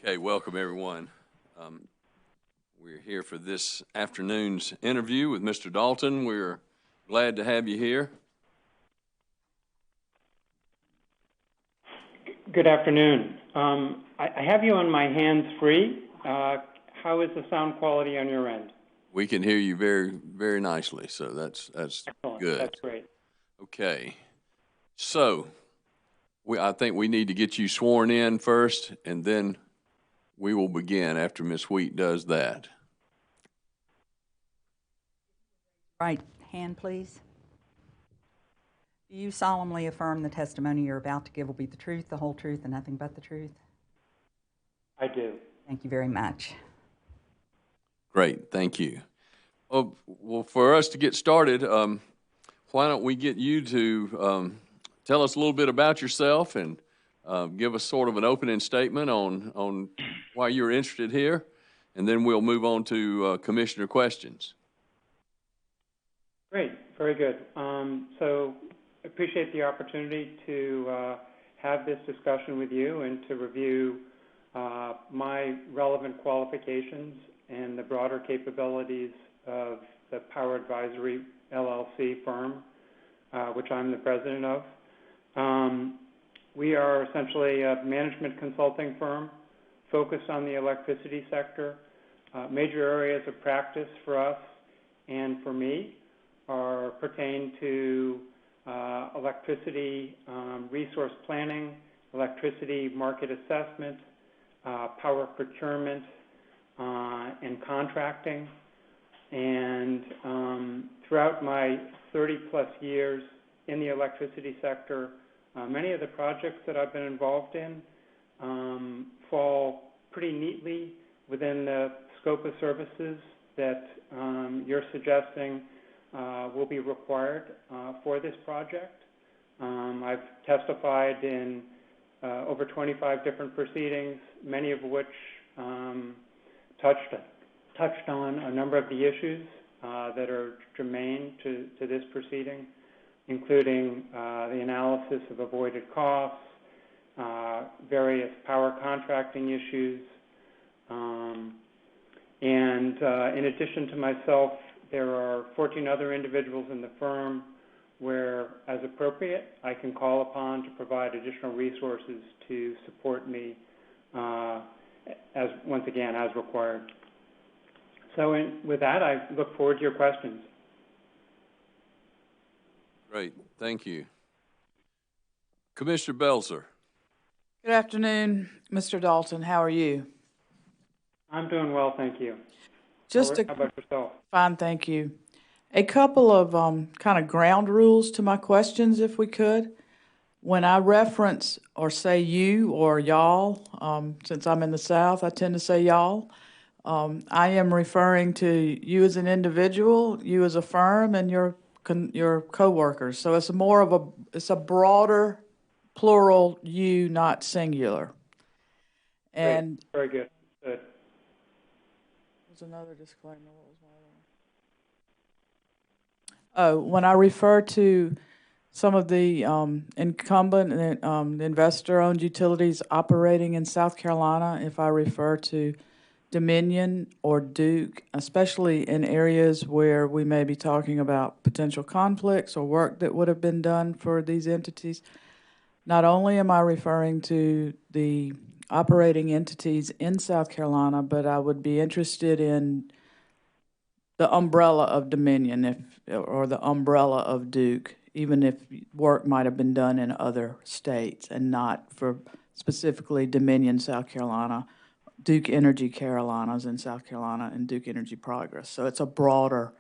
Okay, welcome everyone. We're here for this afternoon's interview with Mr. Dalton. We're glad to have you here. Good afternoon. I have you on my hands free. How is the sound quality on your end? We can hear you very, very nicely, so that's Excellent. good. That's great. Okay, so I think we need to get you sworn in first, and then we will begin after Ms. Wheat does that. Right hand, please. Do you solemnly affirm the testimony you're about to give will be the truth, the whole truth, and nothing but the truth? I do. Thank you very much. Great, thank you. Well, for us to get started, why don't we get you to tell us a little bit about yourself and give us sort of an opening statement on why you're interested here, and then we'll move on to commissioner questions. Great. Very good. So appreciate the opportunity to have this discussion with you and to review my relevant qualifications and the broader capabilities of the Power Advisory LLC firm, which I'm the president of. We are essentially a management consulting firm focused on the electricity sector. Major areas of practice for us and for me pertain to electricity resource planning, electricity market assessment, power procurement, and contracting. And throughout my 30-plus years in the electricity sector, many of the projects that I've been involved in fall pretty neatly within the scope of services that you're suggesting will be required for this project. I've testified in over 25 different proceedings, many of which touched on a number of the issues that are germane to this proceeding, including the analysis of avoided costs, various power contracting issues, and in addition to myself, there are 14 other individuals in the firm where, as appropriate, I can call upon to provide additional resources to support me, once again, as required. So with that, I look forward to your questions. Great, thank you. Commissioner Belzer. Good afternoon, Mr. Dalton. How are you? I'm doing well, thank you. How about yourself? Fine, thank you. A couple of kind of ground rules to my questions, if we could. When I reference or say you or y'all, since I'm in the South, I tend to say y'all. I am referring to you as an individual, you as a firm, and your coworkers. So it's it's a broader plural you, not singular. And great. Very good. Good. There's another disclaimer. What was my other one? Oh, when I refer to some of the incumbent and investor-owned utilities operating in South Carolina, if I refer to Dominion or Duke, especially in areas where we may be talking about potential conflicts or work that would have been done for these entities, not only am I referring to the operating entities in South Carolina, but I would be interested in the umbrella of Dominion or the umbrella of Duke, even if work might have been done in other states and not for specifically Dominion, South Carolina, Duke Energy Carolinas in South Carolina, and Duke Energy Progress. So it's a broader,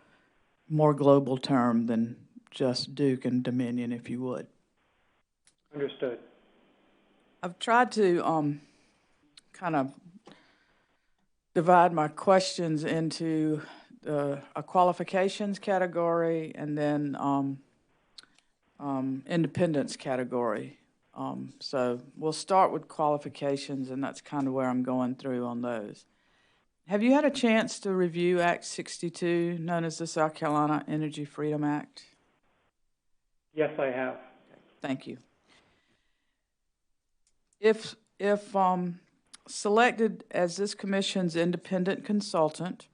more global term than just Duke and Dominion, if you would. Understood. I've tried to kind of divide my questions into a qualifications category and then independence category. So we'll start with qualifications, and that's kind of where I'm going through on those. Have you had a chance to review Act 62, known as the South Carolina Energy Freedom Act? Yes, I have. Thank you. If selected as this commission's independent consultant,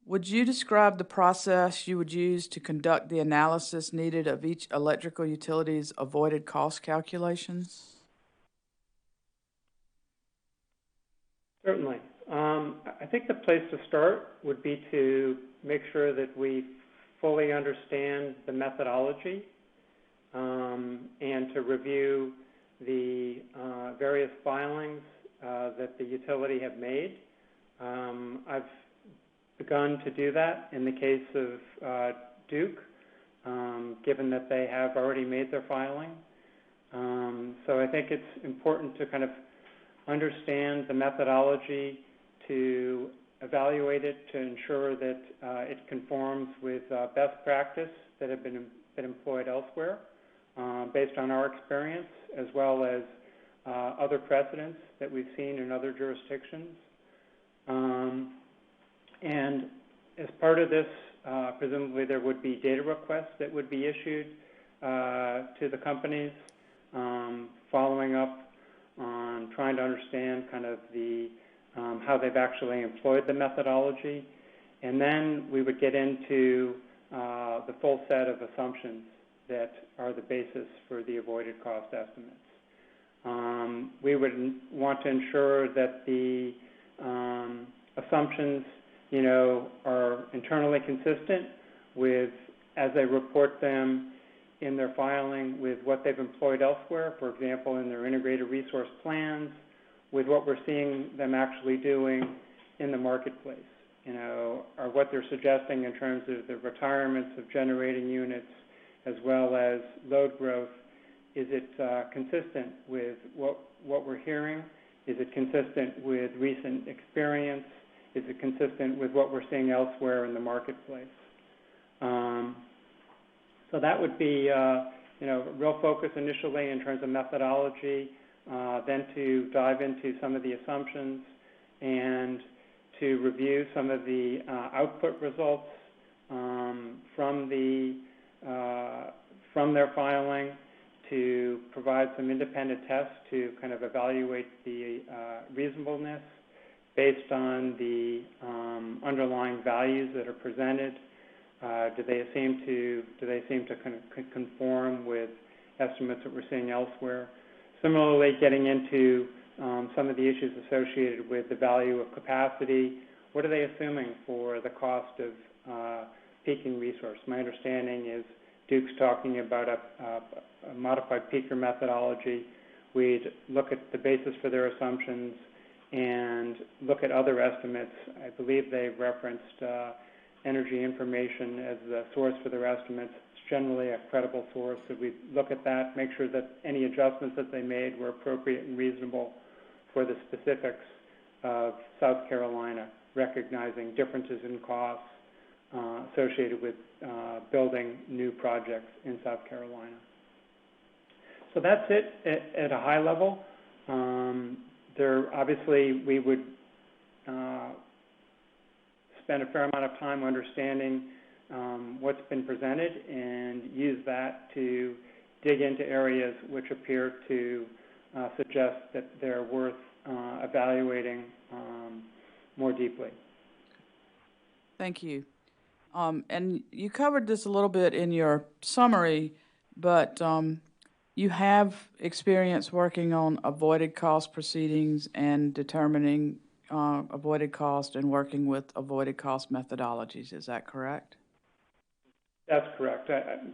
would you describe the process you would use to conduct the analysis needed of each electrical utility's avoided cost calculations? Certainly. I think the place to start would be to make sure that we fully understand the methodology and to review the various filings that the utility have made. I've begun to do that in the case of Duke, given that they have already made their filing. So I think it's important to kind of understand the methodology, to evaluate it, to ensure that it conforms with best practice that have been employed elsewhere, based on our experience, as well as other precedents that we've seen in other jurisdictions. And as part of this, presumably there would be data requests that would be issued to the companies, following up on trying to understand kind of the how they've actually employed the methodology. And then we would get into the full set of assumptions that are the basis for the avoided cost estimates. We would want to ensure that the assumptions, are internally consistent with, as they report them in their filing, with what they've employed elsewhere, for example, in their integrated resource plans, with what we're seeing them actually doing in the marketplace, or what they're suggesting in terms of the retirements of generating units as well as load growth. Is it consistent with what we're hearing? Is it consistent with recent experience? Is it consistent with what we're seeing elsewhere in the marketplace? So that would be, real focus initially in terms of methodology, then to dive into some of the assumptions and to review some of the output results from their filing, to provide some independent tests to kind of evaluate the reasonableness based on the underlying values that are presented. Do they seem to kind of conform with estimates that we're seeing elsewhere? Similarly, getting into some of the issues associated with the value of capacity. What are they assuming for the cost of peaking resource? My understanding is Duke's talking about a modified peaker methodology. We'd look at the basis for their assumptions and look at other estimates. I believe they've referenced Energy Information as the source for their estimates. It's generally a credible source, so we look at that, make sure that any adjustments that they made were appropriate and reasonable for the specifics of South Carolina, recognizing differences in costs associated with building new projects in South Carolina. So that's it at a high level. Obviously, we would spend a fair amount of time understanding what's been presented and use that to dig into areas which appear to suggest that they're worth evaluating more deeply. Thank you. And you covered this a little bit in your summary, but you have experience working on avoided cost proceedings and determining avoided cost and working with avoided cost methodologies. Is that correct? That's correct.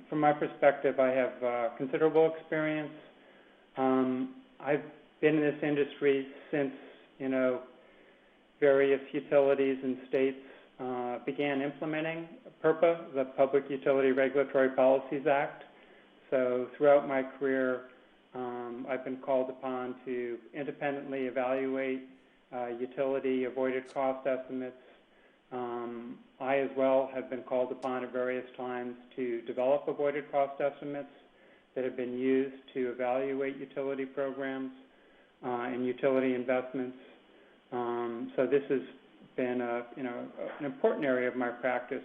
From my perspective, I have considerable experience. I've been in this industry since, various utilities and states began implementing PURPA, the Public Utility Regulatory Policies Act. So throughout my career, I've been called upon to independently evaluate utility avoided cost estimates. I as well have been called upon at various times to develop avoided cost estimates that have been used to evaluate utility programs and utility investments. So this has been an important area of my practice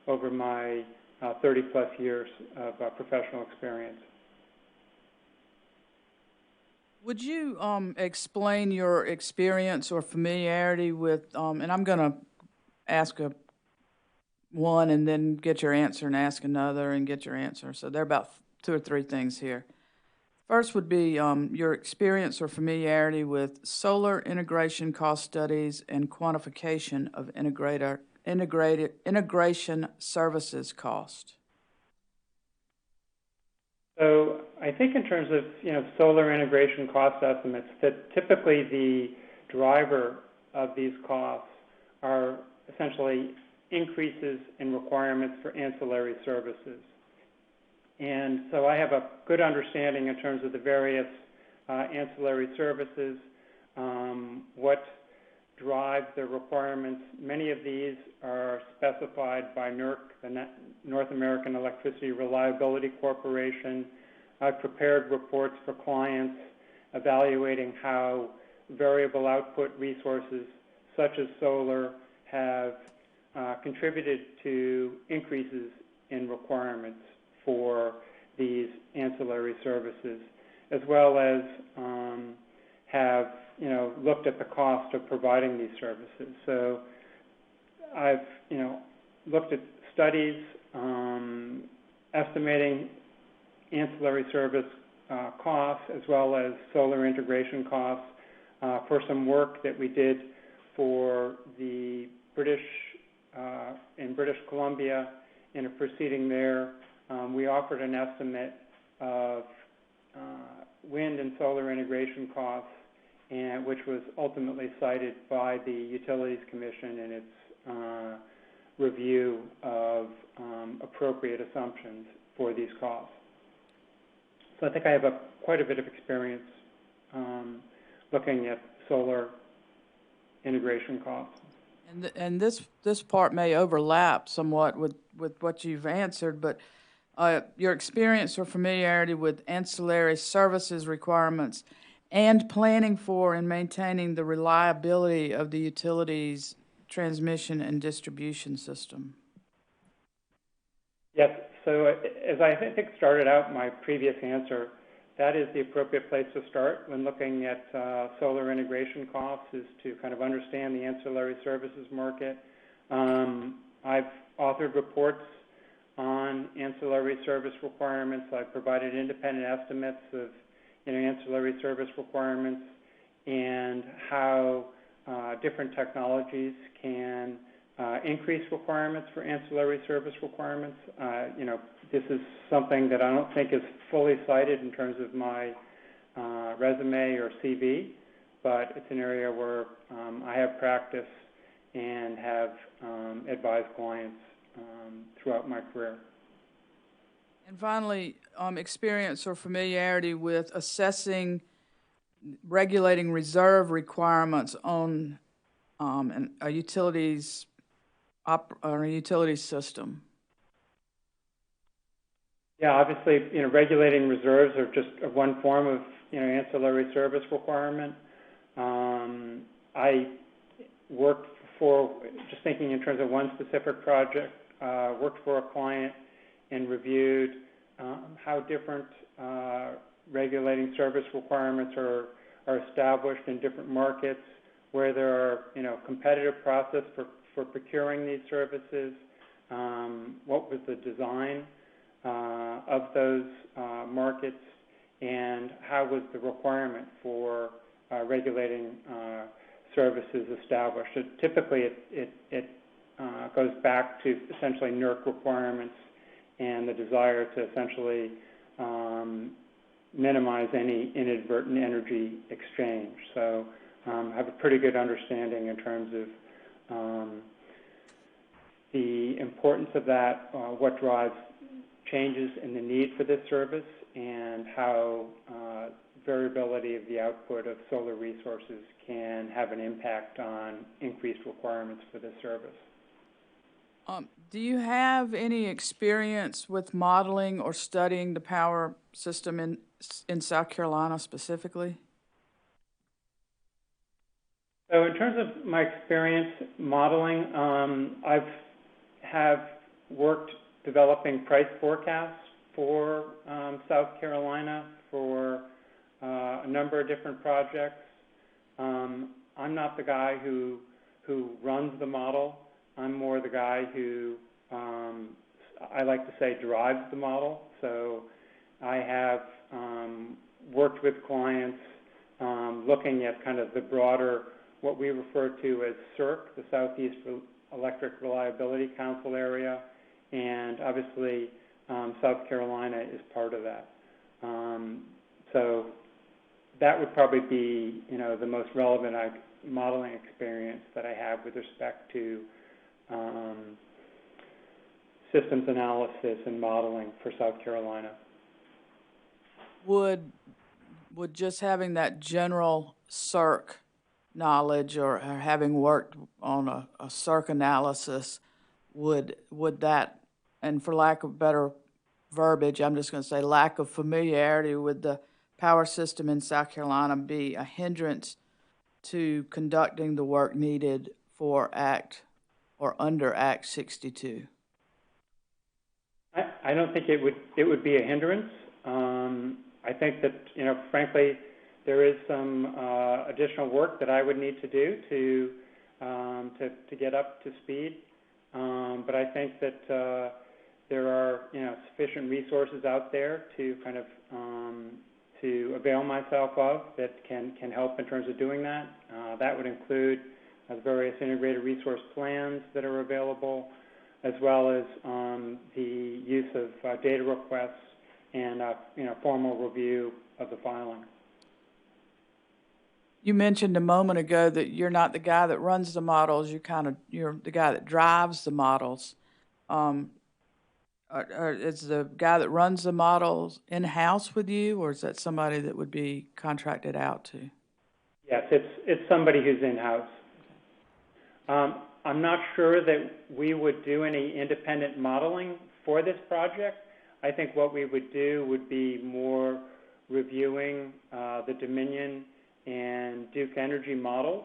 over my 30-plus years of professional experience. Would you explain your experience or familiarity with, and I'm going to ask one and then get your answer and ask another and get your answer. So there are about 2 or 3 things here. First would be your experience or familiarity with solar integration cost studies and quantification of integration services cost. So I think in terms of, solar integration cost estimates, that typically the driver of these costs are essentially increases in requirements for ancillary services. And so I have a good understanding in terms of the various ancillary services, what drives the requirements. Many of these are specified by NERC, the North American Electricity Reliability Corporation. I've prepared reports for clients evaluating how variable output resources such as solar have contributed to increases in requirements for these ancillary services, as well as have looked at the cost of providing these services. So I've looked at studies estimating ancillary service costs as well as solar integration costs for some work that we did for the in British Columbia in a proceeding there. We offered an estimate of wind and solar integration costs, and which was ultimately cited by the Utilities Commission in its review of appropriate assumptions for these costs. So I think I have quite a bit of experience looking at solar integration costs. And this part may overlap somewhat with what you've answered, but your experience or familiarity with ancillary services requirements and planning for and maintaining the reliability of the utilities transmission and distribution system. Yes, so as I think started out my previous answer, that is the appropriate place to start when looking at solar integration costs, is to kind of understand the ancillary services market. I've authored reports on ancillary service requirements. I've provided independent estimates of ancillary service requirements and how different technologies can increase requirements for ancillary service requirements. This is something that I don't think is fully cited in terms of my resume or CV, but it's an area where I have practice and have advised clients throughout my career. And finally, experience or familiarity with assessing, regulating reserve requirements on a utilities system. Yeah, obviously, regulating reserves are just one form of, ancillary service requirement. I worked for, just thinking in terms of one specific project, worked for a client and reviewed how different regulating service requirements are established in different markets, where there are, competitive process for procuring these services, what was the design of those markets, and how was the requirement for regulating services established. So typically, it goes back to essentially NERC requirements and the desire to essentially minimize any inadvertent energy exchange. So I have a pretty good understanding in terms of the importance of that, what drives changes in the need for this service, and how variability of the output of solar resources can have an impact on increased requirements for this service. Do you have any experience with modeling or studying the power system in South Carolina specifically? So in terms of my experience modeling, I have worked developing price forecasts for South Carolina for a number of different projects. I'm not the guy who runs the model. I'm more the guy who, I like to say, drives the model. So I have worked with clients looking at kind of the broader, what we refer to as CERC, the Southeast Electric Reliability Council area, and obviously South Carolina is part of that. So that would probably be, the most relevant modeling experience that I have with respect to systems analysis and modeling for South Carolina. Would just having that general CERC knowledge or having worked on a CERC analysis, would that, and for lack of better verbiage, I'm just going to say lack of familiarity with the power system in South Carolina, be a hindrance to conducting the work needed for Act or under Act 62? I don't think it would be a hindrance. I think that, frankly, there is some additional work that I would need to do to get up to speed. But I think that there are, sufficient resources out there to kind of to avail myself of that can help in terms of doing that. That would include various integrated resource plans that are available, as well as the use of data requests and formal review of the filing. You mentioned a moment ago that you're not the guy that runs the models. You're the guy that drives the models. Is the guy that runs the models in-house with you, or is that somebody that would be contracted out to? Yes, it's somebody who's in-house. I'm not sure that we would do any independent modeling for this project. I think what we would do would be more reviewing the Dominion and Duke Energy models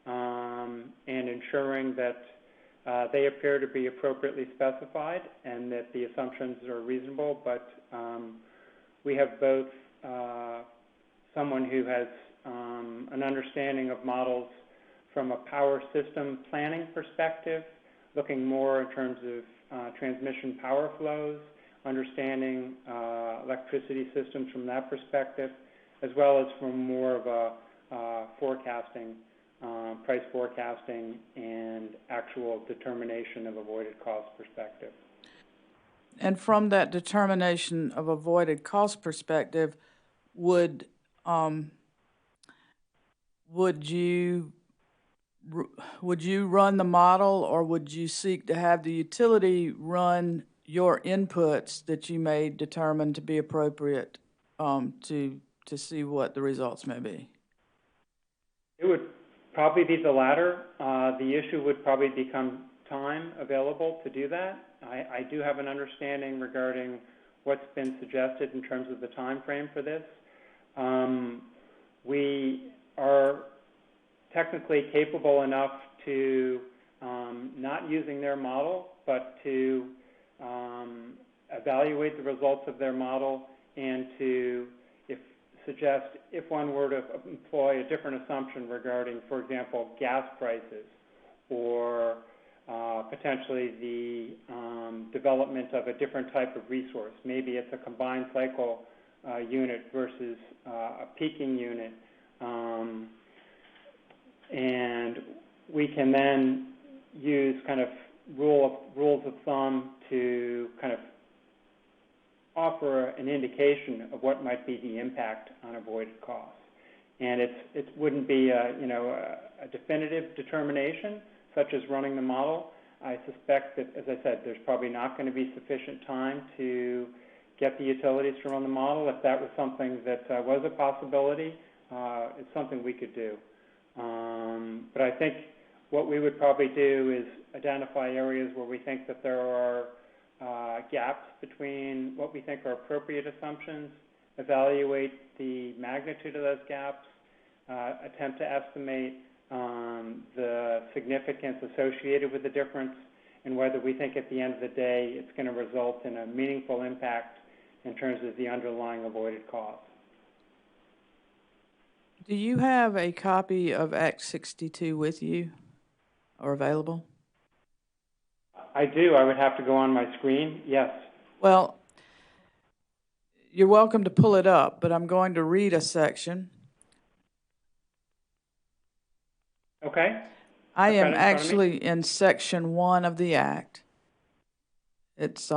and ensuring that they appear to be appropriately specified and that the assumptions are reasonable. But we have both someone who has an understanding of models from a power system planning perspective, looking more in terms of transmission power flows, understanding electricity systems from that perspective, as well as from more of a forecasting, price forecasting and actual determination of avoided cost perspective. And from that determination of avoided cost perspective, would you run the model, or would you seek to have the utility run your inputs that you may determine to be appropriate to see what the results may be? It would probably be the latter. The issue would probably become time available to do that. I do have an understanding regarding what's been suggested in terms of the time frame for this. We are technically capable enough to, not using their model, but to evaluate the results of their model and to suggest if one were to employ a different assumption regarding, for example, gas prices or potentially the development of a different type of resource. Maybe it's a combined cycle unit versus a peaking unit. And we can then use kind of rules of thumb to kind of offer an indication of what might be the impact on avoided costs. And it wouldn't be a definitive determination, such as running the model. I suspect that, as I said, there's probably not going to be sufficient time to get the utilities to run the model. If that was something that was a possibility, it's something we could do. But I think what we would probably do is identify areas where we think that there are gaps between what we think are appropriate assumptions, evaluate the magnitude of those gaps, attempt to estimate the significance associated with the difference, and whether we think at the end of the day it's going to result in a meaningful impact in terms of the underlying avoided costs. Do you have a copy of Act 62 with you or available? I do. I would have to go on my screen. Yes. Well, you're welcome to pull it up, but I'm going to read a section. Okay. I I've got am it in front of me. actually in Section 1 of the Act. It's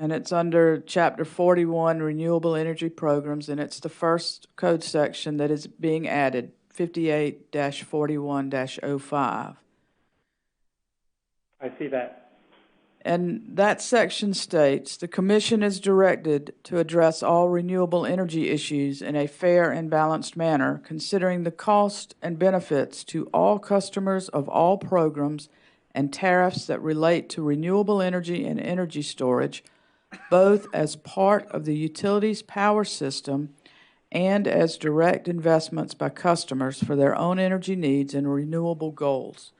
and it's under Chapter 41, Renewable Energy Programs, and it's the first code section that is being added, 58-41-05. I see that. And that section states, the Commission is directed to address all renewable energy issues in a fair and balanced manner, considering the cost and benefits to all customers of all programs and tariffs that relate to renewable energy and energy storage, both as part of the utility's power system and as direct investments by customers for their own energy needs and renewable goals.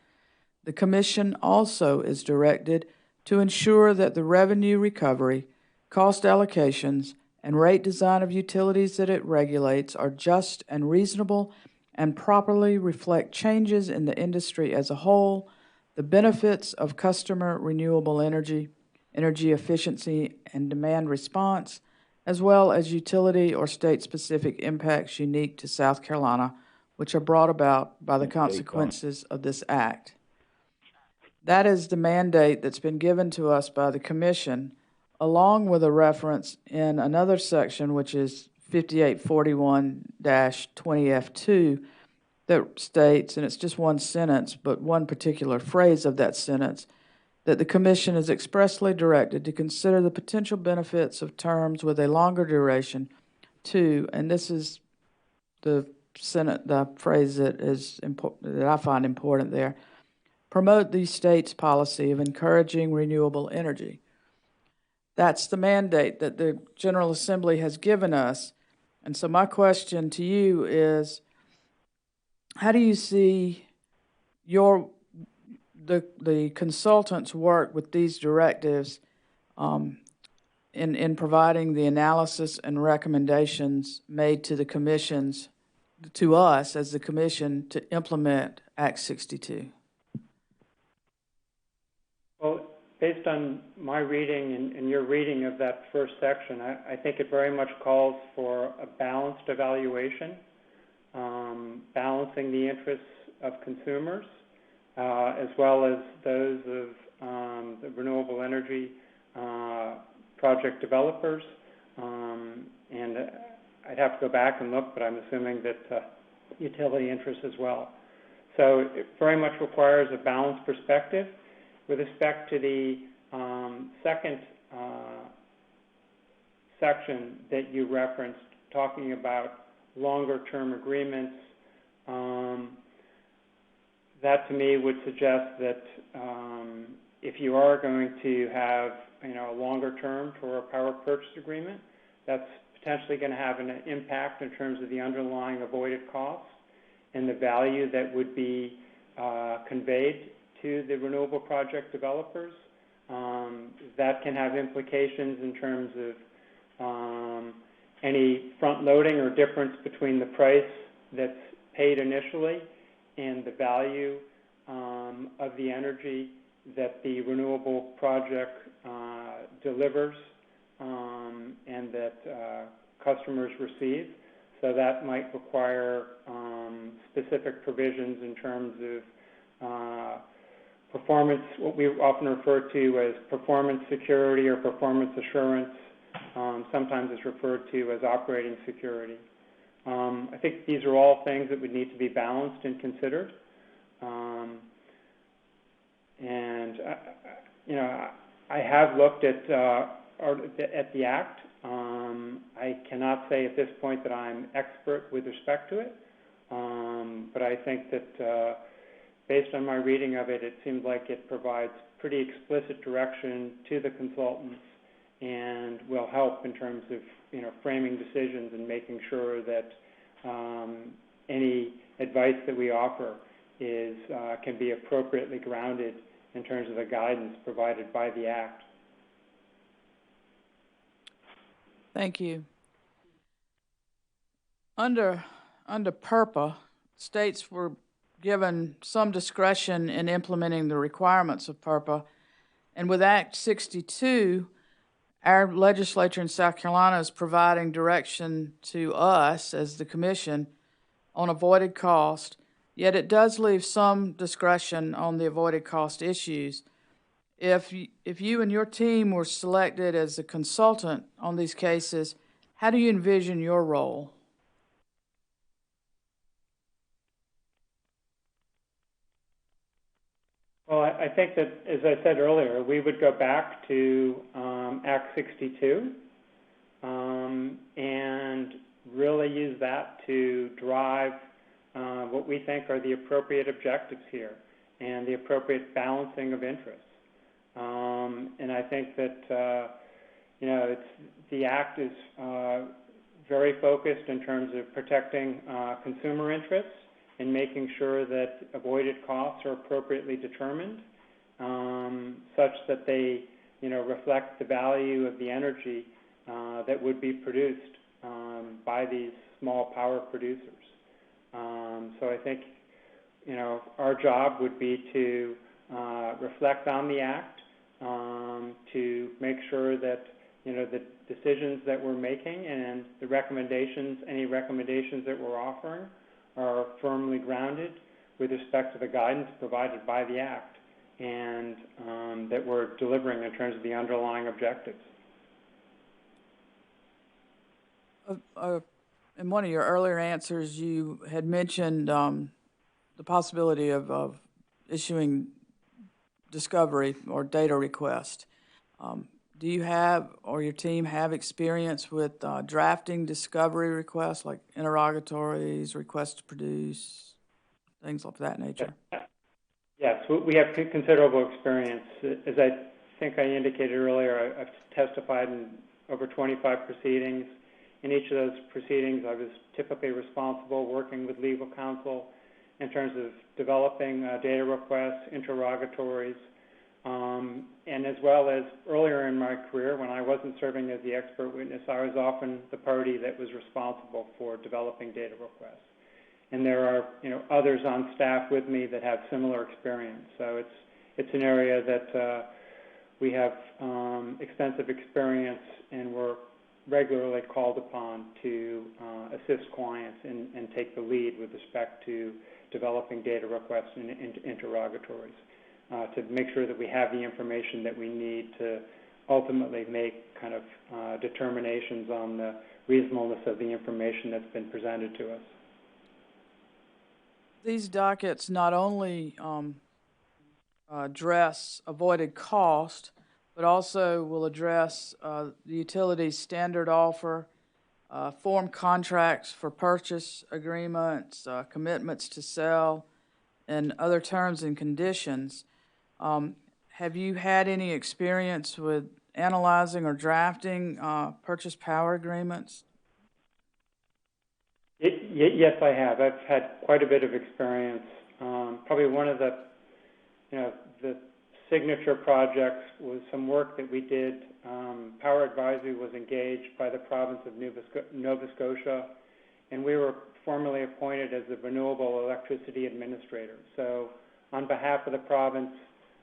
The Commission also is directed to ensure that the revenue recovery, cost allocations, and rate design of utilities that it regulates are just and reasonable and properly reflect changes in the industry as a whole, the benefits of customer renewable energy, energy efficiency and demand response, as well as utility or state-specific impacts unique to South Carolina, which are brought about by the consequences of this act. That is the mandate that's been given to us by the Commission, along with a reference in another section, which is 5841-20F2, that states, and it's just one sentence, but one particular phrase of that sentence, that the Commission is expressly directed to consider the potential benefits of terms with a longer duration to, and this is the phrase that is that I find important there, promote the state's policy of encouraging renewable energy. That's the mandate that the General Assembly has given us. And so my question to you is, how do you see the consultants work with these directives in providing the analysis and recommendations made to the commissions, to us as the commission, to implement Act 62? Well, based on my reading and your reading of that first section, I think it very much calls for a balanced evaluation, balancing the interests of consumers, as well as those of the renewable energy project developers. And I'd have to go back and look, but I'm assuming that utility interests as well. So it very much requires a balanced perspective. With respect to the second section that you referenced, talking about longer-term agreements, that to me would suggest that if you are going to have a longer term for a power purchase agreement, that's potentially going to have an impact in terms of the underlying avoided costs and the value that would be conveyed to the renewable project developers. That can have implications in terms of any front-loading or difference between the price that's paid initially and the value of the energy that the renewable project delivers and that customers receive. So that might require specific provisions in terms of performance, what we often refer to as performance security or performance assurance. Sometimes it's referred to as operating security. I think these are all things that would need to be balanced and considered. I have looked at the Act. I cannot say at this point that I'm expert with respect to it, but I think that based on my reading of it, it seems like it provides pretty explicit direction to the consultants and will help in terms of framing decisions and making sure that any advice that we offer can be appropriately grounded in terms of the guidance provided by the Act. Thank you. Under PURPA, states were given some discretion in implementing the requirements of PURPA. And with Act 62, our legislature in South Carolina is providing direction to us as the commission on avoided cost, yet it does leave some discretion on the avoided cost issues. If you and your team were selected as a consultant on these cases, how do you envision your role? Well, I think that, as I said earlier, we would go back to Act 62 and really use that to drive what we think are the appropriate objectives here and the appropriate balancing of interests. And I think that, the Act is very focused in terms of protecting consumer interests and making sure that avoided costs are appropriately determined, such that they, reflect the value of the energy that would be produced by these small power producers. So I think, our job would be to reflect on the Act, to make sure that, the decisions that we're making and the recommendations, any recommendations that we're offering, are firmly grounded with respect to the guidance provided by the Act and that we're delivering in terms of the underlying objectives. In one of your earlier answers, you had mentioned the possibility of issuing discovery or data request. Do you have, or your team have, experience with drafting discovery requests, like interrogatories, requests to produce, things of that nature? Yes, we have considerable experience. As I think I indicated earlier, I've testified in over 25 proceedings. In each of those proceedings, I was typically responsible, working with legal counsel in terms of developing data requests, interrogatories, and as well as earlier in my career, when I wasn't serving as the expert witness, I was often the party that was responsible for developing data requests. And there are, others on staff with me that have similar experience. So it's an area that we have extensive experience, and we're regularly called upon to assist clients and take the lead with respect to developing data requests and interrogatories to make sure that we have the information that we need to ultimately make kind of determinations on the reasonableness of the information that's been presented to us. These dockets not only address avoided cost, but also will address the utility's standard offer, form contracts for purchase agreements, commitments to sell, and other terms and conditions. Have you had any experience with analyzing or drafting purchase power agreements? Yes, I have. I've had quite a bit of experience. Probably one of the, the signature projects was some work that we did. Power Advisory was engaged by the province of Nova Scotia, and we were formally appointed as the Renewable Electricity Administrator. So on behalf of the province,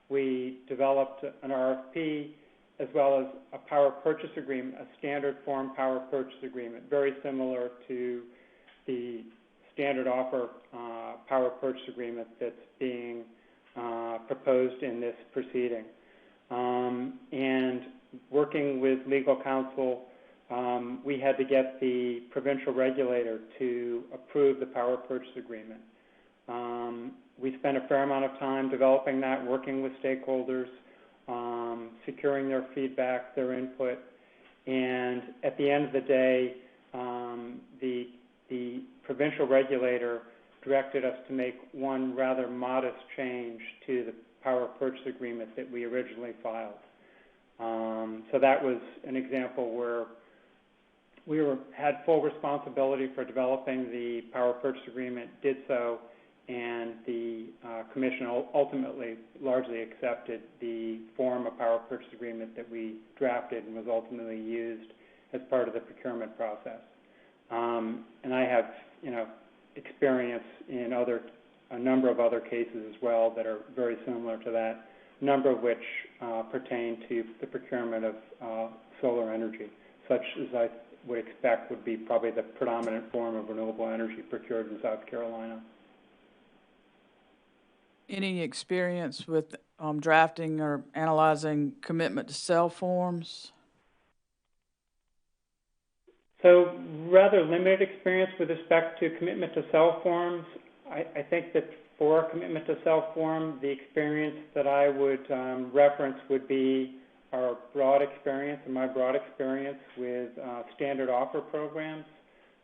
we developed an RFP as well as a power purchase agreement, a standard form power purchase agreement, very similar to the standard offer power purchase agreement that's being proposed in this proceeding. And working with legal counsel, we had to get the provincial regulator to approve the power purchase agreement. We spent a fair amount of time developing that, working with stakeholders, securing their feedback, their input, and at the end of the day, the provincial regulator directed us to make one rather modest change to the power purchase agreement that we originally filed. So that was an example where we had full responsibility for developing the power purchase agreement, did so, and the commission ultimately largely accepted the form of power purchase agreement that we drafted and was ultimately used as part of the procurement process. And I have, experience in a number of other cases as well that are very similar to that, a number of which pertain to the procurement of solar energy, such as I would expect would be probably the predominant form of renewable energy procured in South Carolina. Any experience with drafting or analyzing commitment to sell forms? So rather limited experience with respect to commitment to sell forms. I think that for a commitment to sell form, the experience that I would reference would be our broad experience and my broad experience with standard offer programs.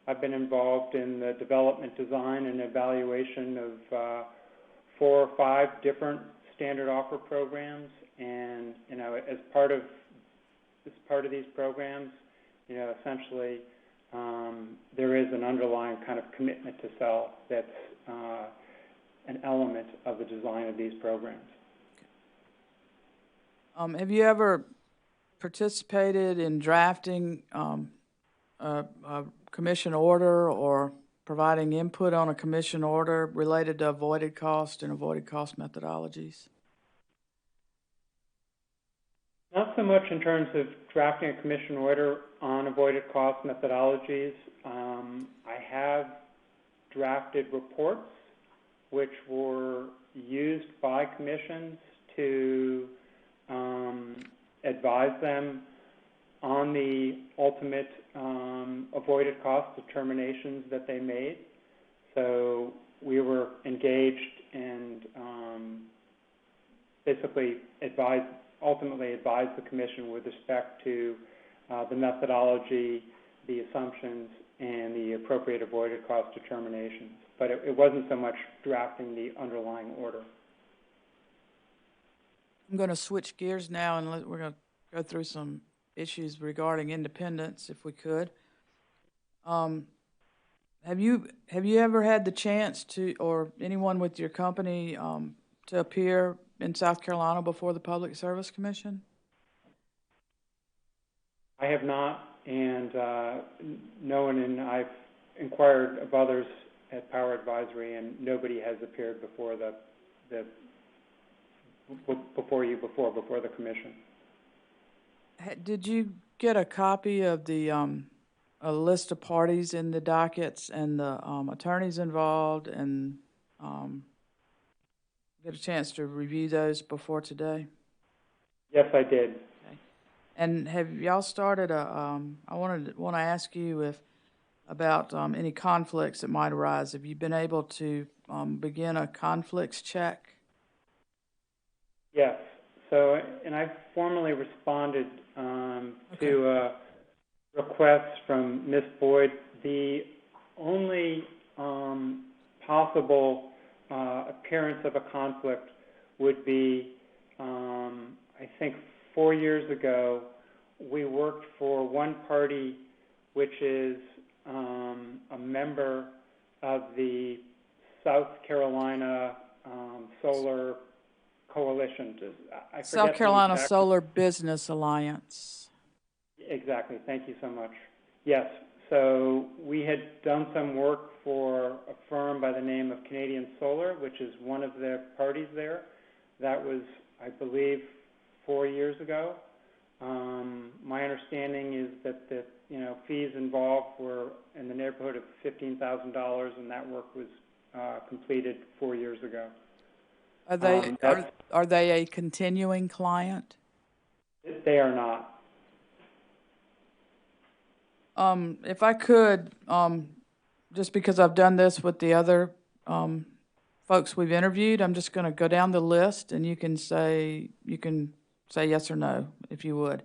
I've been involved in the development, design, and evaluation of 4 or 5 different standard offer programs, and as part of these programs, essentially there is an underlying kind of commitment to sell that's an element of the design of these programs. Have you ever participated in drafting a commission order or providing input on a commission order related to avoided cost and avoided cost methodologies? Not so much in terms of drafting a commission order on avoided cost methodologies. I have drafted reports which were used by commissions to advise them on the ultimate avoided cost determinations that they made. So we were engaged and basically ultimately advised the commission with respect to the methodology, the assumptions, and the appropriate avoided cost determinations. But it wasn't so much drafting the underlying order. I'm going to switch gears now, and we're going to go through some issues regarding independence, if we could. Have you ever had the chance to, or anyone with your company, to appear in South Carolina before the Public Service Commission? I have not, and no one, and I've inquired of others at Power Advisory, and nobody has appeared before before the commission. Did you get a copy of the a list of parties in the dockets and the attorneys involved, and get a chance to review those before today? Yes, I did. Okay. And have y'all started a? I want to ask you about any conflicts that might arise. Have you been able to begin a conflicts check? Yes. So, and I formally responded to a request from Ms. Boyd. The only possible appearance of a conflict would be, I think 4 years ago, we worked for one party which is a member of the South Carolina Solar Coalition. South Carolina Solar Business Alliance. Exactly. Thank you so much. Yes. So we had done some work for a firm by the name of Canadian Solar, which is one of the parties there. That was, I believe, 4 years ago. My understanding is that the fees involved were in the neighborhood of $15,000, and that work was completed 4 years ago. Are they a continuing client? They are not. If I could, just because I've done this with the other folks we've interviewed, I'm just going to go down the list, and you can say yes or no, if you would.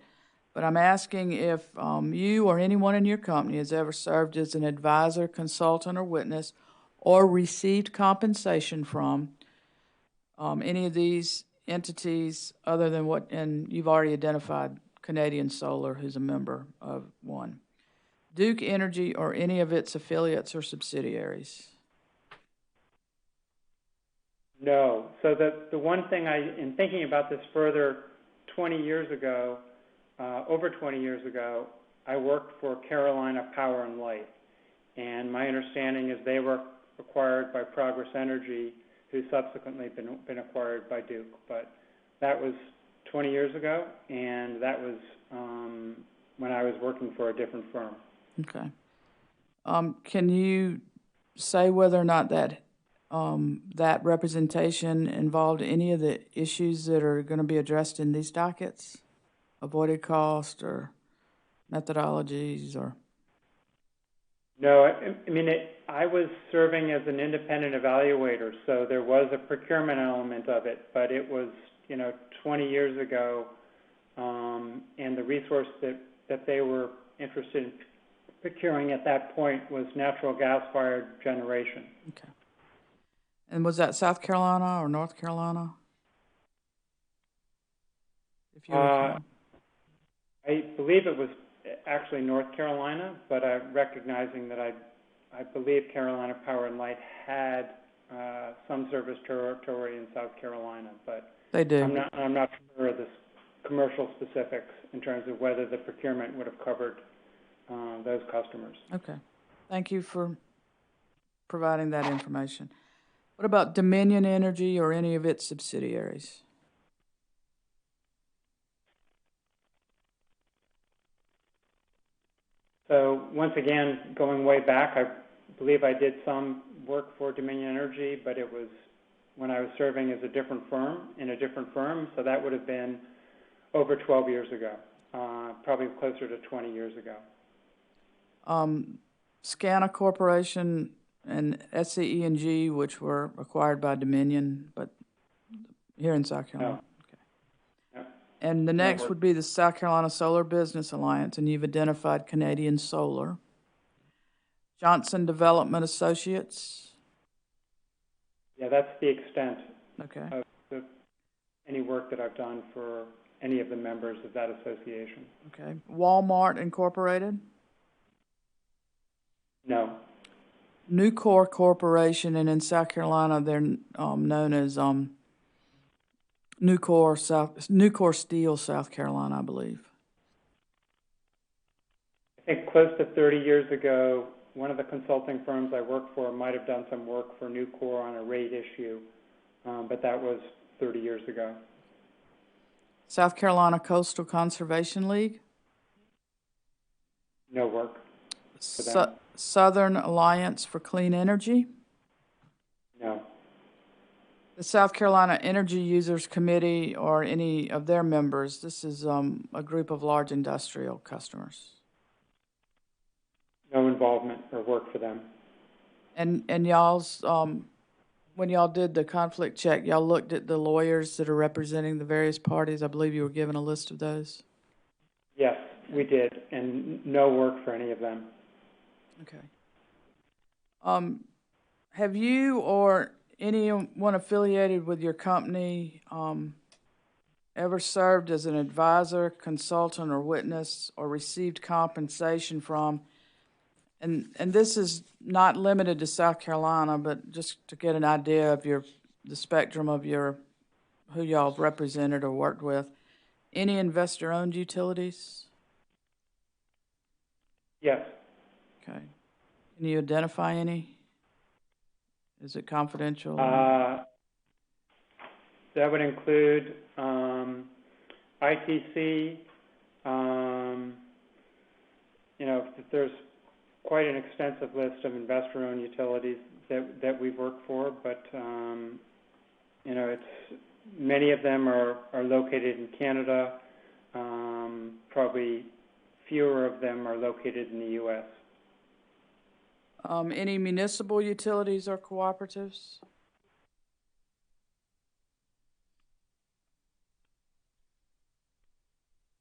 But I'm asking if you or anyone in your company has ever served as an advisor, consultant, or witness, or received compensation from any of these entities other than what, and you've already identified Canadian Solar, who's a member of one. Duke Energy or any of its affiliates or subsidiaries? No. So the one thing in thinking about this further, 20 years ago, over 20 years ago, I worked for Carolina Power and Light. And my understanding is they were acquired by Progress Energy, who subsequently been acquired by Duke. But that was 20 years ago, and that was when I was working for a different firm. Okay. Can you say whether or not that that representation involved any of the issues that are going to be addressed in these dockets? Avoided cost or methodologies or? No, I mean, I was serving as an independent evaluator, so there was a procurement element of it, but it was, 20 years ago, and the resource that they were interested in procuring at that point was natural gas-fired generation. Okay. And was that South Carolina or North Carolina? If you recall. I believe it was actually North Carolina, but I'm recognizing that I believe Carolina Power and Light had some service territory in South Carolina, but They do. I'm not sure of the commercial specifics in terms of whether the procurement would have covered those customers. Okay. Thank you for providing that information. What about Dominion Energy or any of its subsidiaries? So once again, going way back, I believe I did some work for Dominion Energy, but it was when I was serving as a different firm, so that would have been over 12 years ago, probably closer to 20 years ago. SCANA Corporation and SCE&G, which were acquired by Dominion, but here in South Carolina. No. And the next would be the South Carolina Solar Business Alliance, and you've identified Canadian Solar. Johnson Development Associates. Yeah, that's the extent Okay. of any work that I've done for any of the members of that association. Okay. Walmart Incorporated. No. Nucor Corporation, and in South Carolina, they're known as Nucor Steel, South Carolina, I believe. I think close to 30 years ago, one of the consulting firms I worked for might have done some work for Nucor on a rate issue, but that was 30 years ago. South Carolina Coastal Conservation League. No work for them. Southern Alliance for Clean Energy. No. The South Carolina Energy Users Committee or any of their members, this is a group of large industrial customers. No involvement or work for them. And y'all's, when y'all did the conflict check, y'all looked at the lawyers that are representing the various parties. I believe you were given a list of those. Yes, we did, and no work for any of them. Okay. Have you or anyone affiliated with your company ever served as an advisor, consultant, or witness, or received compensation from? And this is not limited to South Carolina, but just to get an idea of the spectrum of who y'all have represented or worked with. Any investor-owned utilities? Yes. Okay. Can you identify any? Is it confidential? That would include ITC. There's quite an extensive list of investor-owned utilities that we've worked for, but many of them are located in Canada. Probably fewer of them are located in the U.S. Any municipal utilities or cooperatives?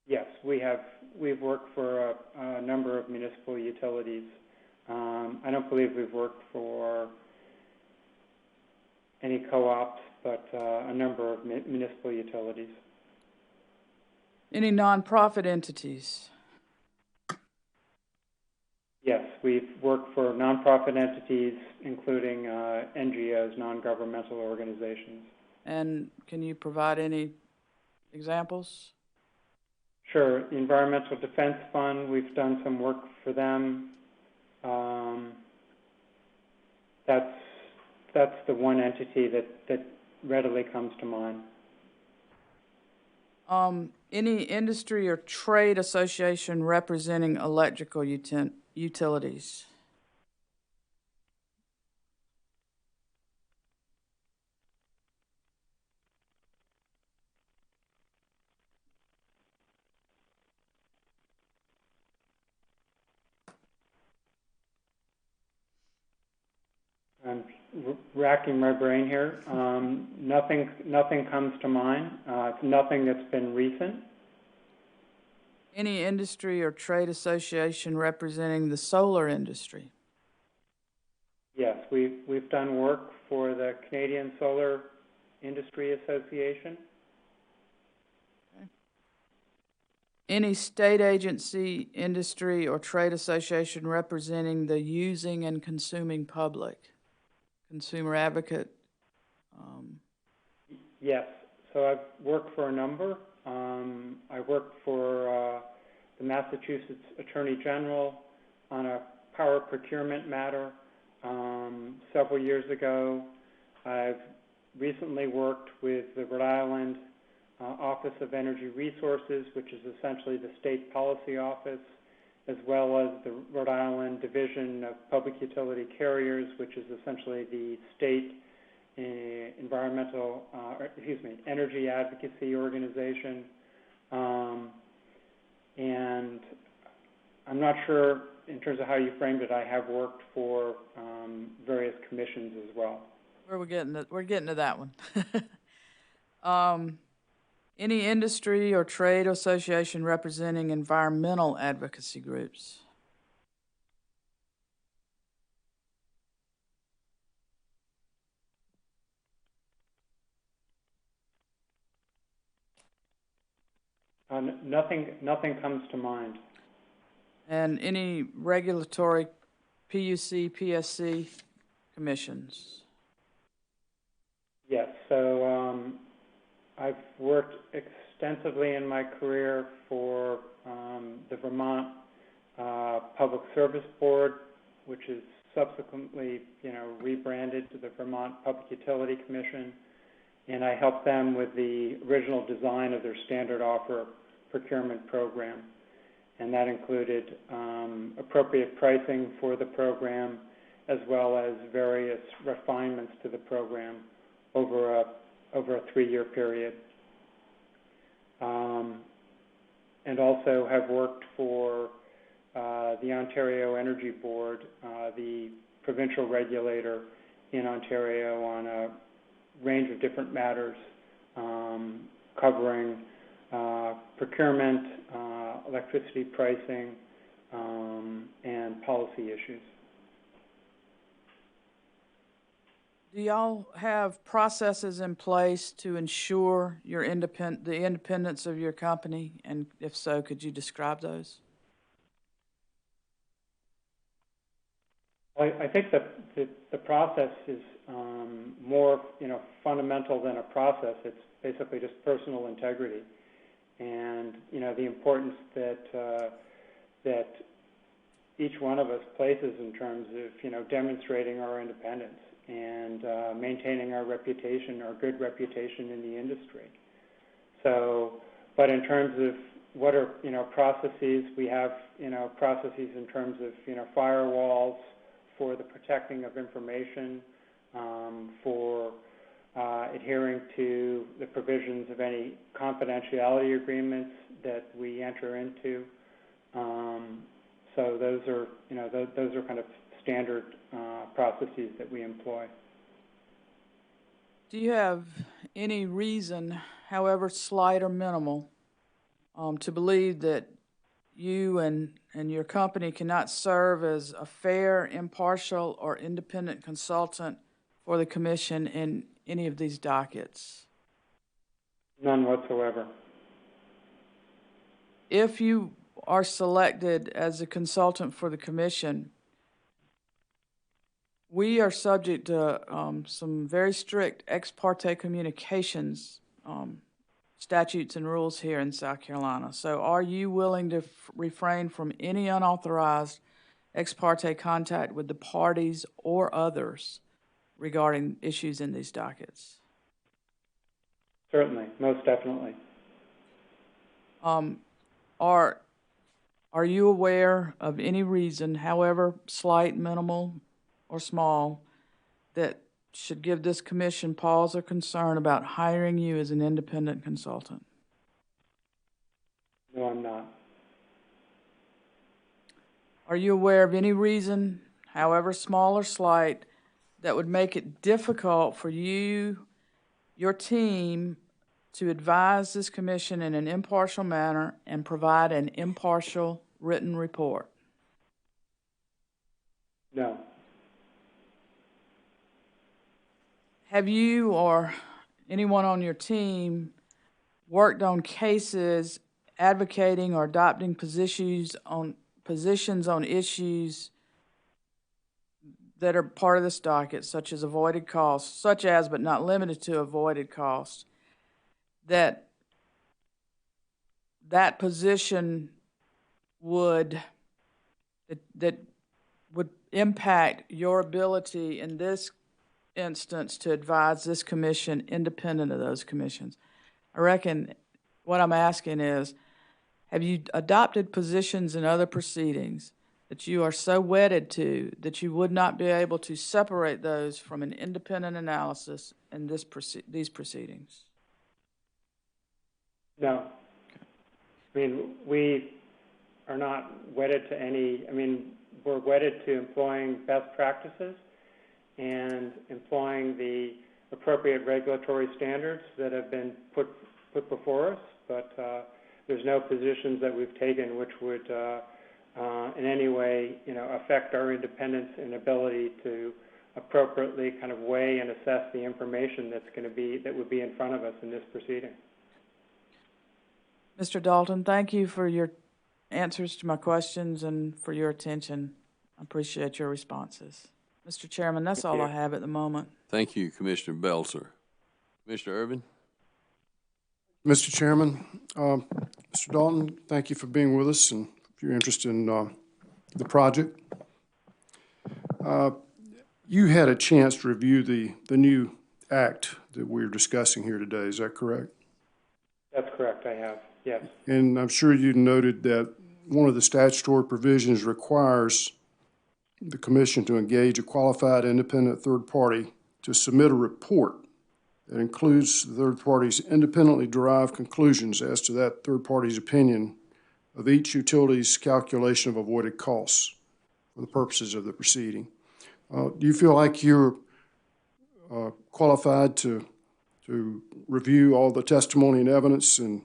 Yes, we've worked for a number of municipal utilities. I don't believe we've worked for any co-ops, but a number of municipal utilities. Any nonprofit entities? Yes, we've worked for nonprofit entities, including NGOs, non-governmental organizations. And can you provide any examples? Sure. The Environmental Defense Fund, we've done some work for them. that's the one entity that readily comes to mind. Any industry or trade association representing electrical utilities? I'm racking my brain here. Nothing comes to mind. Nothing that's been recent. Any industry or trade association representing the solar industry? Yes, we've done work for the Canadian Solar Industry Association. Any state agency, industry, or trade association representing the using and consuming public? Consumer advocate? Yes, so I've worked for a number. I worked for the Massachusetts Attorney General on a power procurement matter several years ago. I've recently worked with the Rhode Island Office of Energy Resources, which is essentially the state policy office, as well as the Rhode Island Division of Public Utility Carriers, which is essentially the state energy advocacy organization. And I'm not sure, in terms of how you framed it, I have worked for various commissions as well. We're getting to that one. Any industry or trade association representing environmental advocacy groups? Nothing comes to mind. And any regulatory PUC, PSC commissions? Yes, so I've worked extensively in my career for the Vermont Public Service Board, which is subsequently, rebranded to the Vermont Public Utility Commission, and I helped them with the original design of their standard offer procurement program, and that included appropriate pricing for the program, as well as various refinements to the program over a 3-year period. And also have worked for the Ontario Energy Board, the provincial regulator in Ontario, on a range of different matters covering procurement, electricity pricing, and policy issues. Do y'all have processes in place to ensure your the independence of your company? And if so, could you describe those? I think that the process is more, fundamental than a process. It's basically just personal integrity, and the importance that each one of us places in terms of demonstrating our independence and maintaining our reputation, our good reputation in the industry. So, but in terms of what are processes, we have processes in terms of firewalls for the protecting of information, for adhering to the provisions of any confidentiality agreements that we enter into. So those are kind of standard processes that we employ. Do you have any reason, however slight or minimal, to believe that you and your company cannot serve as a fair, impartial, or independent consultant for the Commission in any of these dockets? None whatsoever. If you are selected as a consultant for the Commission, we are subject to some very strict ex parte communications statutes and rules here in South Carolina. So are you willing to refrain from any unauthorized ex parte contact with the parties or others regarding issues in these dockets? Certainly, most definitely. Are you aware of any reason, however slight, minimal, or small, that should give this commission pause or concern about hiring you as an independent consultant? No, I'm not. Are you aware of any reason, however small or slight, that would make it difficult for you, your team, to advise this commission in an impartial manner and provide an impartial written report? No. Have you or anyone on your team worked on cases advocating or adopting positions on issues that are part of this docket, such as avoided costs, such as but not limited to avoided costs, that position would impact your ability in this instance to advise this commission independent of those commissions? I reckon what I'm asking is, have you adopted positions in other proceedings that you are so wedded to that you would not be able to separate those from an independent analysis in these proceedings? No. I mean, we are not wedded to any, I mean, we're wedded to employing best practices and employing the appropriate regulatory standards that have been put before us, but there's no positions that we've taken which would in any way, affect our independence and ability to appropriately kind of weigh and assess the information that would be in front of us in this proceeding. Mr. Dalton, thank you for your answers to my questions and for your attention. I appreciate your responses. Mr. Chairman, that's all I have at the moment. Thank you, Commissioner Belzer. Commissioner Irvin? Mr. Chairman, Mr. Dalton, thank you for being with us and for your interest in the project. You had a chance to review the new act that we're discussing here today, is that correct? That's correct, I have, yes. And I'm sure you noted that one of the statutory provisions requires the Commission to engage a qualified independent third party to submit a report that includes the third party's independently derived conclusions as to that third party's opinion of each utility's calculation of avoided costs for the purposes of the proceeding. Do you feel like you're qualified to review all the testimony and evidence and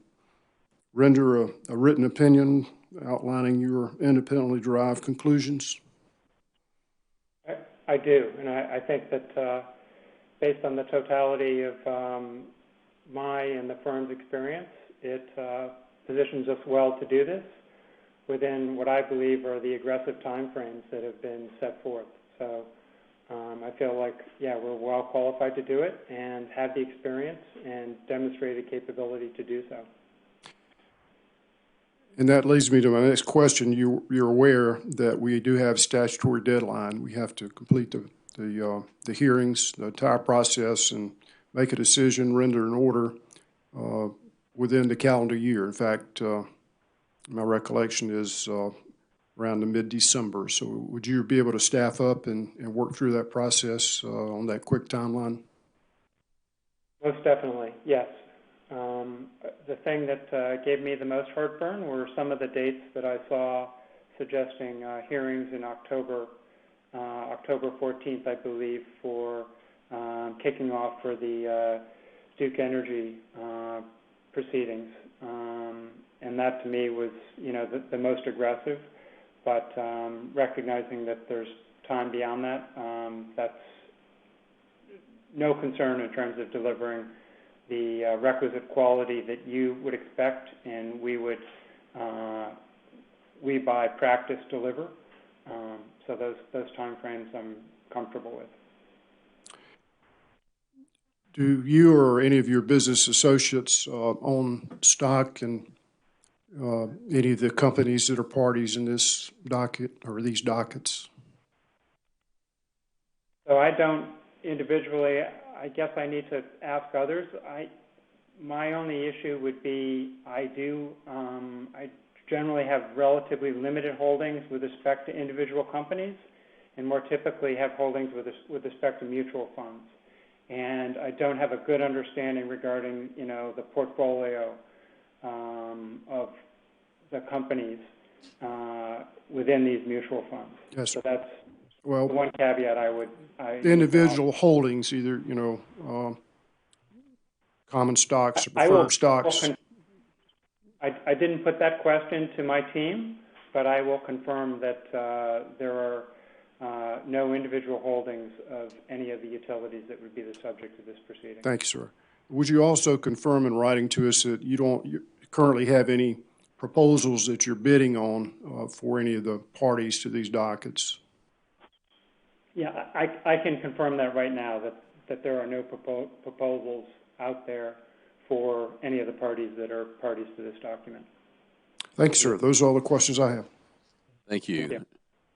render a written opinion outlining your independently derived conclusions? I do, and I think that based on the totality of my and the firm's experience, it positions us well to do this within what I believe are the aggressive timeframes that have been set forth. So I feel like, we're well qualified to do it and have the experience and demonstrated capability to do so. And that leads me to my next question. You're aware that we do have statutory deadline. We have to complete the hearings, the entire process, and make a decision, render an order within the calendar year. In fact, my recollection is around the mid-December. So would you be able to staff up and work through that process on that quick timeline? Most definitely, yes. The thing that gave me the most heartburn were some of the dates that I saw suggesting hearings in October 14th, I believe, for kicking off for the Duke Energy proceedings. And that to me was, the most aggressive, but recognizing that there's time beyond that, that's no concern in terms of delivering the requisite quality that you would expect and we by practice deliver. So those timeframes I'm comfortable with. Do you or any of your business associates own stock in any of the companies that are parties in this docket or these dockets? So I don't individually, I guess I need to ask others. My only issue would be I generally have relatively limited holdings with respect to individual companies, and more typically have holdings with respect to mutual funds. And I don't have a good understanding regarding, the portfolio of the companies within these mutual funds. Yes, So sir. that's the Well, one caveat I would. individual holdings, either, common stocks or I will. preferred stocks. I didn't put that question to my team, but I will confirm that there are no individual holdings of any of the utilities that would be the subject of this proceeding. Thank you, sir. Would you also confirm in writing to us that you currently have any proposals that you're bidding on for any of the parties to these dockets? Yeah, I can confirm that right now, that there are no proposals out there for any of the parties that are parties to this document. Thank you, sir. Those are all the questions I have. Thank you. Thank you.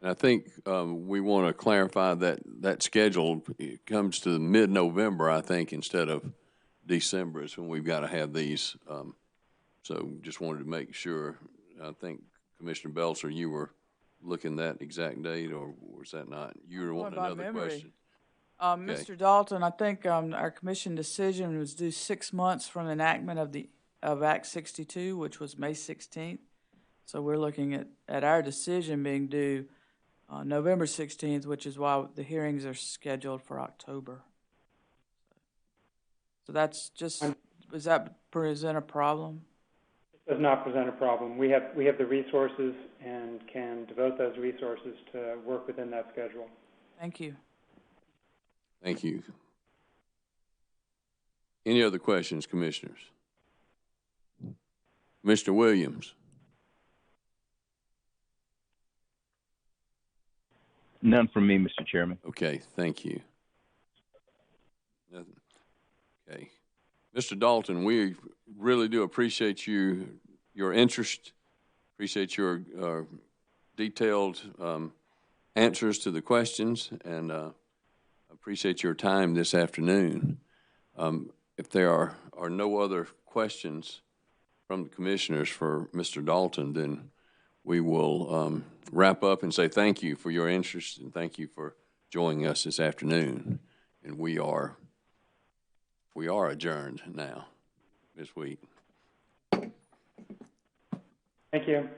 And I think we want to clarify that schedule comes to mid-November, I think, instead of December is when we've got to have these. So just wanted to make sure. I think Commissioner Belzer, you were looking that exact date, or was that not? You were wanting by another memory. question. Mr. Dalton, I think our commission decision was due 6 months from enactment of Act 62, which was May 16th. So we're looking at our decision being due November 16th, which is why the hearings are scheduled for October. So that's just, does that present a problem? It does not present a problem. We have the resources and can devote those resources to work within that schedule. Thank you. Thank you. Any other questions, commissioners? Mr. Williams? None from me, Mr. Chairman. Okay, thank you. Nothing. Okay. Mr. Dalton, we really do appreciate your interest, appreciate your detailed answers to the questions, and appreciate your time this afternoon. If there are no other questions from the commissioners for Mr. Dalton, then we will wrap up and say thank you for your interest and thank you for joining us this afternoon. And we are adjourned now this week. Thank you.